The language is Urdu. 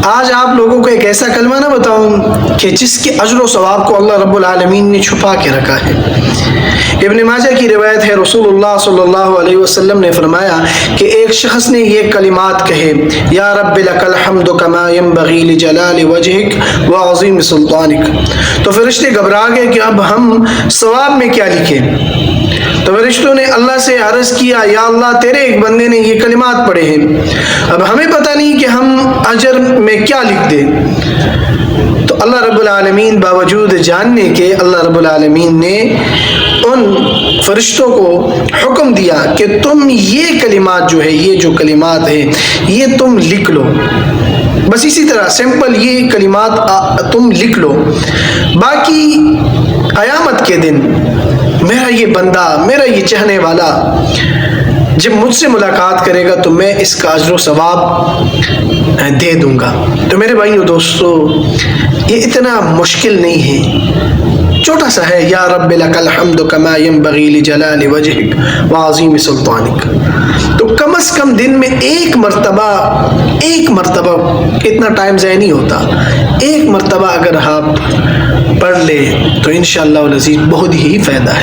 آج آپ لوگوں کو ایک ایسا کلمہ نہ بتاؤں کہ جس کے اجر و ثواب کو اللہ رب العالمین نے چھپا کے رکھا ہے۔ ابن ماجہ کی روایت ہے، رسول اللہ صلی اللہ علیہ وسلم نے فرمایا کہ ایک شخص نے یہ کلمات کہے، یا رب لک الحمد کما ینبغی لجلال وجہک وعظیم سلطانک، تو فرشتے گھبرا گئے کہ اب ہم ثواب میں کیا لکھیں؟ تو فرشتوں نے اللہ سے عرض کیا، یا اللہ تیرے ایک بندے نے یہ کلمات پڑھے ہیں، اب ہمیں پتہ نہیں کہ ہم اجر میں کیا لکھ دیں۔ تو اللہ رب العالمین باوجود جاننے کے اللہ رب العالمین نے ان فرشتوں کو حکم دیا کہ تم یہ کلمات جو ہے، یہ جو کلمات ہیں یہ تم لکھ لو، بس اسی طرح سمپل یہ کلمات تم لکھ لو، باقی قیامت کے دن میرا یہ بندہ، میرا یہ چاہنے والا جب مجھ سے ملاقات کرے گا تو میں اس کا اجر و ثواب دے دوں گا۔ تو میرے بھائیو دوستو، یہ اتنا مشکل نہیں ہے، چھوٹا سا ہے، یا رب لک الحمد کما ینبغی لجلال وجہک وعظیم سلطانک۔ تو کم از کم دن میں ایک مرتبہ اتنا ٹائم ضائع نہیں ہوتا، ایک مرتبہ اگر آپ پڑھ لیں تو انشاءاللہ العزیز بہت ہی فائدہ ہے۔